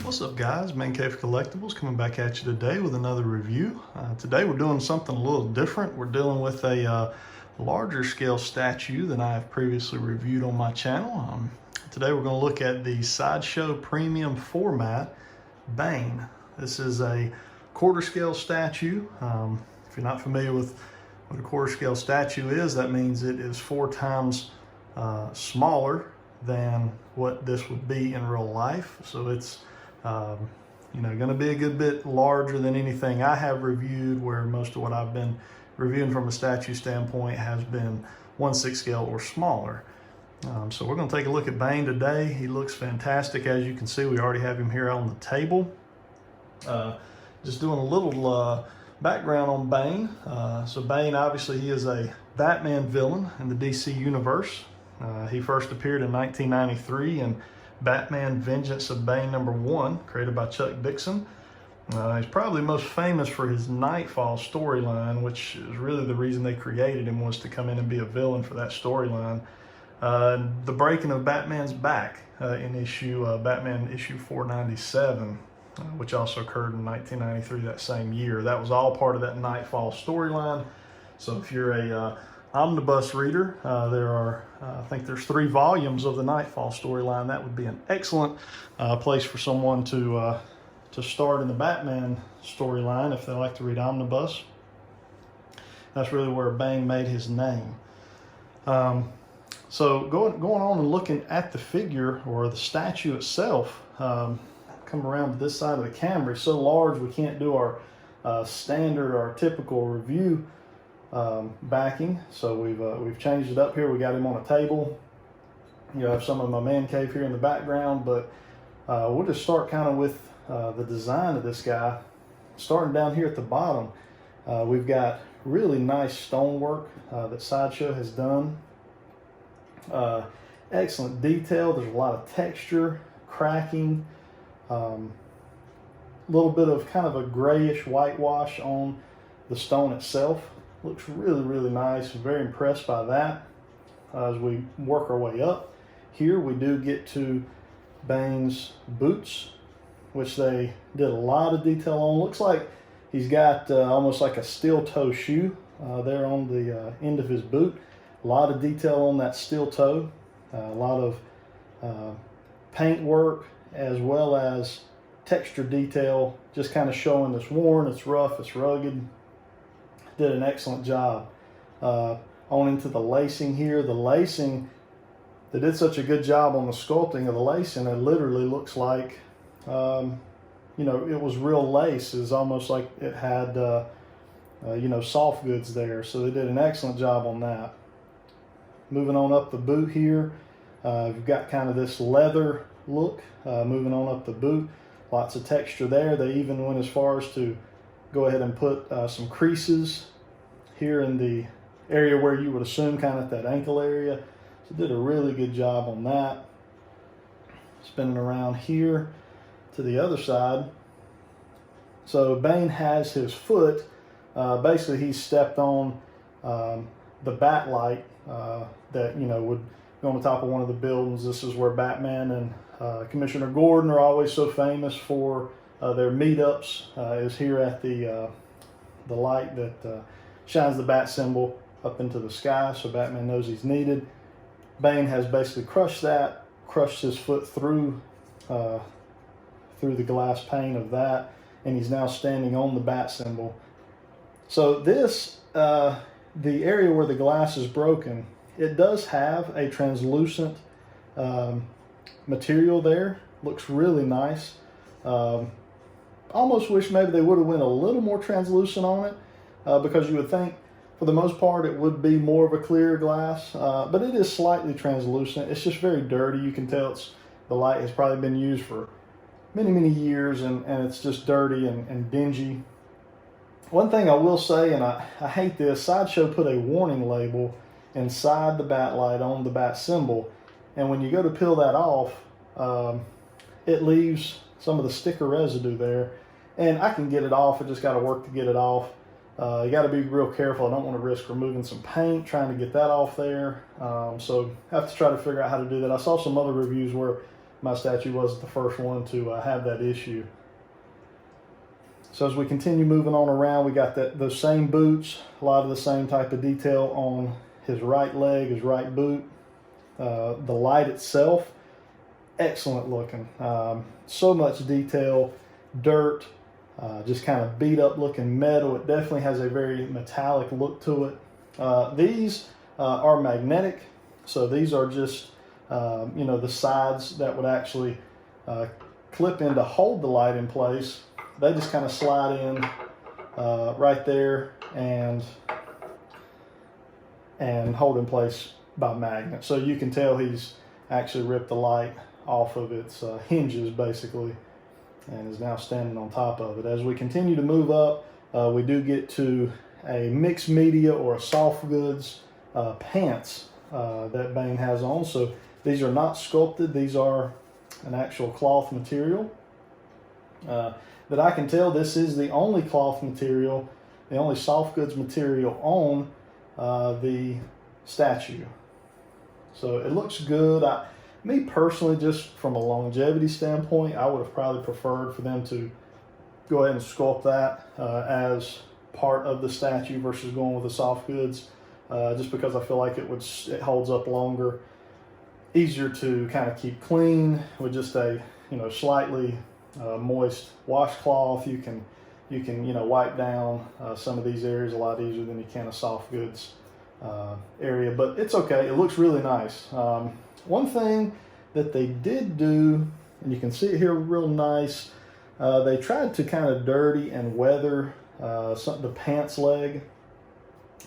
What's up guys, Man Cave Collectibles coming back at you today with another review. Today we're doing something a little different. We're dealing with a larger scale statue than I have previously reviewed on my channel. Today we're going to look at the Sideshow Premium Format Bane. This is a quarter scale statue. If you're not familiar with what a quarter scale statue is, that means it is 4 times smaller than what this would be in real life. So it's going to be a good bit larger than anything I have reviewed, where most of what I've been reviewing from a statue standpoint has been 1/6 scale or smaller. So we're going to take a look at Bane today. He looks fantastic. As you can see, we already have him here on the table. Just doing a little background on Bane. So Bane, obviously, he is a Batman villain in the DC universe. He first appeared in 1993 in Batman Vengeance of Bane #1, created by Chuck Dixon. He's probably most famous for his Nightfall storyline, which is really the reason they created him, was to come in and be a villain for that storyline. The breaking of Batman's back in Batman issue 497, which also occurred in 1993, that same year. That was all part of that Nightfall storyline. So if you're a omnibus reader, I think there's 3 volumes of the Nightfall storyline. That would be an excellent place for someone to start in the Batman storyline if they like to read omnibus. That's really where Bane made his name. So going on and looking at the figure, or the statue itself, come around to this side of the camera. It's so large we can't do our standard or typical review backing, so we've changed it up here. We got him on a table. You have some of my man cave here in the background, but we'll just start kind of with the design of this guy. Starting down here at the bottom, we've got really nice stonework that Sideshow has done. Excellent detail. There's a lot of texture, cracking, a little bit of kind of a grayish whitewash on the stone itself. Looks really, really nice. Very impressed by that. As we work our way up, here we do get to Bane's boots, which they did a lot of detail on. Looks like he's got almost like a steel toe shoe there on the end of his boot. A lot of detail on that steel toe. A lot of paint work, as well as texture detail, just kind of showing it's worn, it's rough, it's rugged. Did an excellent job. On into the lacing here. The lacing, they did such a good job on the sculpting of the lacing, it literally looks like, it was real lace. It's almost like it had, soft goods there. So they did an excellent job on that. Moving on up the boot here, you've got kind of this leather look. Moving on up the boot, lots of texture there. They even went as far as to go ahead and put some creases here in the area where you would assume kind of at that ankle area. So did a really good job on that. Spinning around here to the other side. So Bane has his foot, basically he stepped on the bat light that would go on the top of one of the buildings. This is where Batman and Commissioner Gordon are always so famous for their meetups, is here at the light that shines the bat symbol up into the sky, so Batman knows he's needed. Bane has basically crushed his foot through the glass pane of that, and he's now standing on the bat symbol. So this, the area where the glass is broken, it does have a translucent material there. Looks really nice. Almost wish maybe they would have went a little more translucent on it, because you would think for the most part it would be more of a clear glass, but it is slightly translucent. It's just very dirty. You can tell the light has probably been used for many, many years, and it's just dirty and dingy. One thing I will say, and I hate this, Sideshow put a warning label inside the bat light on the bat symbol, and when you go to peel that off, it leaves some of the sticker residue there, and I can get it off. I just got to work to get it off. You got to be real careful. I don't want to risk removing some paint trying to get that off there, so I have to try to figure out how to do that. I saw some other reviews where my statue wasn't the first one to have that issue. So as we continue moving on around, we got those same boots, a lot of the same type of detail on his right leg, his right boot. The light itself, excellent looking. So much detail, dirt, just kind of beat up looking metal. It definitely has a very metallic look to it. These are magnetic, so these are just you know, the sides that would actually clip in to hold the light in place. They just kind of slide in right there and hold in place by magnet. So you can tell he's actually ripped the light off of its hinges basically, and is now standing on top of it. As we continue to move up, we do get to a mixed media or a soft goods pants that Bane has on. So these are not sculpted, these are an actual cloth material. That I can tell, this is the only cloth material, the only soft goods material on the statue. So it looks good. Me personally, just from a longevity standpoint, I would have probably preferred for them to go ahead and sculpt that as part of the statue versus going with the soft goods, just because I feel like it holds up longer, easier to kind of keep clean with just a, you know, slightly moist washcloth. You can you know, wipe down some of these areas a lot easier than you can a soft goods area, but it's okay. It looks really nice. One thing that they did do, and you can see it here real nice, they tried to kind of dirty and weather the pants leg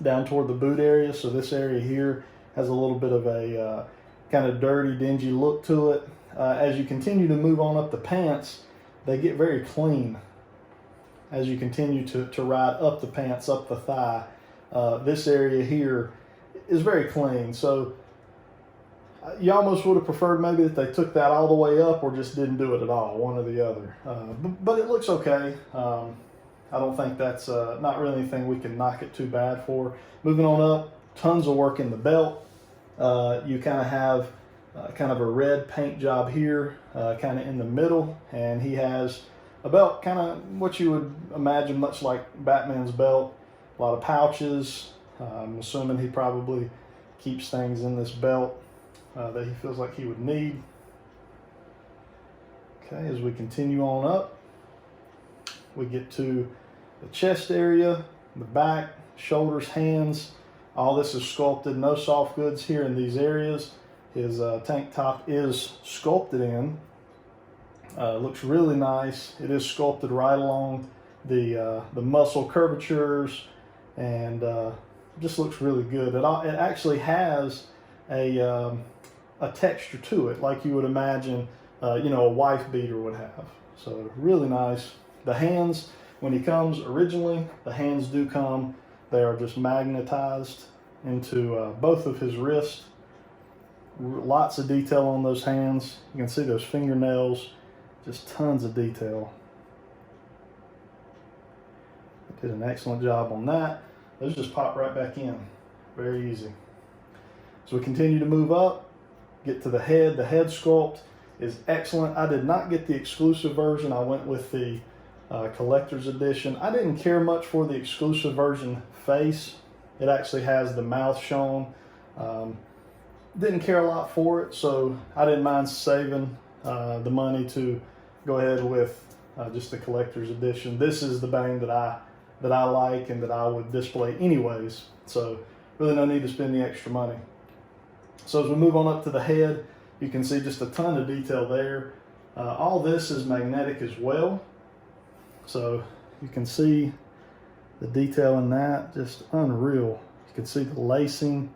down toward the boot area. So this area here has a little bit of a kind of dirty, dingy look to it. As you continue to move on up the pants, they get very clean as you continue to ride up the pants, up the thigh. This area here is very clean. So you almost would have preferred maybe that they took that all the way up or just didn't do it at all, one or the other. But it looks okay. I don't think that's not really anything we can knock it too bad for. Moving on up, tons of work in the belt. You kind of have kind of a red paint job here, kind of in the middle, and he has a belt kind of what you would imagine much like Batman's belt. A lot of pouches. I'm assuming he probably keeps things in this belt that he feels like he would need. Okay, as we continue on up, we get to the chest area, the back, shoulders, hands. All this is sculpted, no soft goods here in these areas. His tank top is sculpted in. Looks really nice. It is sculpted right along the muscle curvatures, and just looks really good. It actually has a texture to it, like you would imagine, you know, a wife beater would have. So really nice. The hands, when he comes originally, the hands do come. They are just magnetized into both of his wrists. Lots of detail on those hands. You can see those fingernails, just tons of detail. Did an excellent job on that. Those just pop right back in. Very easy. So we continue to move up, get to the head. The head sculpt is excellent. I did not get the exclusive version. I went with the collector's edition. I didn't care much for the exclusive version face. It actually has the mouth shown. Didn't care a lot for it, so I didn't mind saving the money to go ahead with just the collector's edition. This is the Bane that I like and that I would display anyways, so really no need to spend the extra money. So as we move on up to the head, you can see just a ton of detail there. All this is magnetic as well, so you can see the detail in that, just unreal. You can see the lacing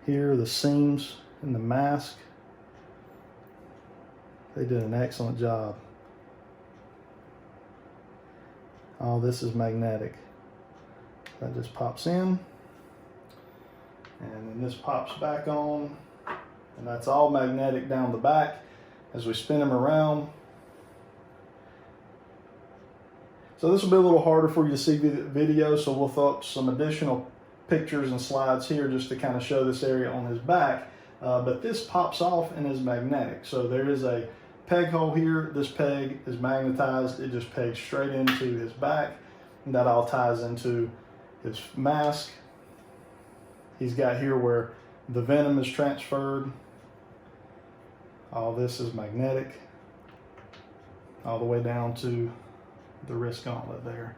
here, the seams in the mask. They did an excellent job. All this is magnetic. That just pops in, and then this pops back on, and that's all magnetic down the back. As we spin them around, so this will be a little harder for you to see the video, so we'll throw up some additional pictures and slides here just to kind of show this area on his back. but this pops off and is magnetic. So there is a peg hole here. This peg is magnetized. It just pegs straight into his back, and that all ties into his mask. He's got here where the venom is transferred. All this is magnetic, all the way down to the wrist gauntlet there.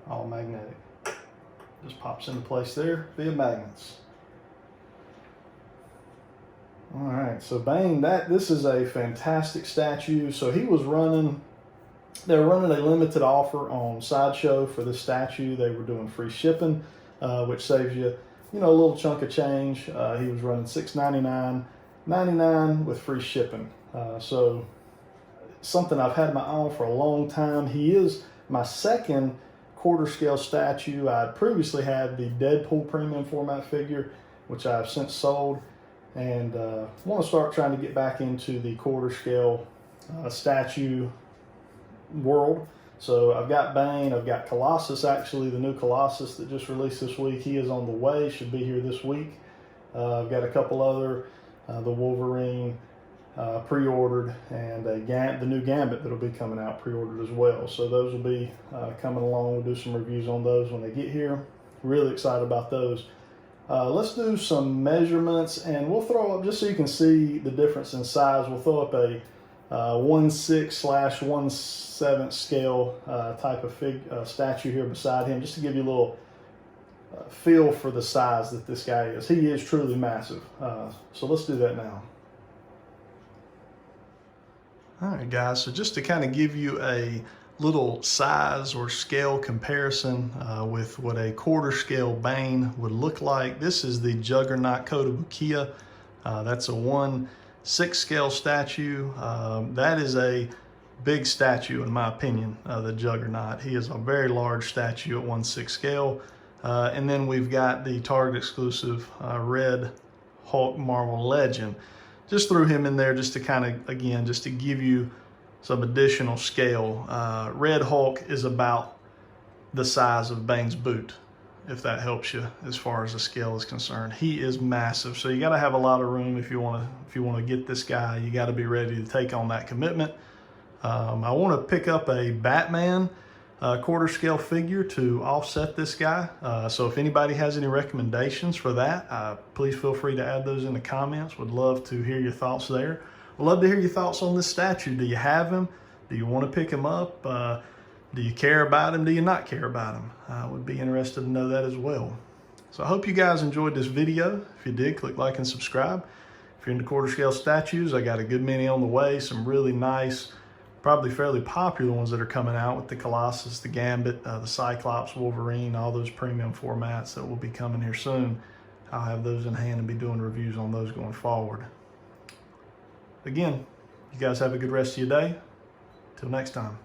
All magnetic. Just pops into place there via magnets. All right, so Bane, this is a fantastic statue. So he was running, they were running a limited offer on Sideshow for this statue. They were doing free shipping, which saves you, a little chunk of change. He was running $699.99 with free shipping. So something I've had my eye on for a long time. He is my second quarter scale statue. I previously had the Deadpool Premium Format figure, which I've since sold, and want to start trying to get back into the quarter scale statue world. So I've got Bane, I've got Colossus, actually the new Colossus that just released this week. He is on the way, should be here this week. I've got a couple other, the Wolverine pre-ordered, and the new Gambit that'll be coming out pre-ordered as well. So those will be coming along. We'll do some reviews on those when they get here. Really excited about those. Let's do some measurements, and we'll throw up, just so you can see the difference in size, we'll throw up a 1/6/1/7 scale type of statue here beside him, just to give you a little feel for the size that this guy is. He is truly massive. So let's do that now. All right, guys, so just to kind of give you a little size or scale comparison with what a quarter scale Bane would look like. This is the Juggernaut Kotobukiya. That's a 1/6 scale statue. That is a big statue in my opinion, the Juggernaut. He is a very large statue at 1/6 scale. And then we've got the Target exclusive Red Hulk Marvel Legend. Just threw him in there just to kind of, again, just to give you some additional scale. Red Hulk is about the size of Bane's boot, if that helps you as far as the scale is concerned. He is massive, so you got to have a lot of room if you want to get this guy. You got to be ready to take on that commitment. I want to pick up a Batman quarter scale figure to offset this guy. So if anybody has any recommendations for that, please feel free to add those in the comments. Would love to hear your thoughts there. Would love to hear your thoughts on this statue. Do you have him? Do you want to pick him up? Do you care about him? Do you not care about him? I would be interested to know that as well. So I hope you guys enjoyed this video. If you did, click like and subscribe. If you're into quarter scale statues, I got a good many on the way. Some really nice, probably fairly popular ones that are coming out with the Colossus, the Gambit, the Cyclops, Wolverine, all those premium formats that will be coming here soon. I'll have those in hand and be doing reviews on those going forward. Again, you guys have a good rest of your day. Till next time.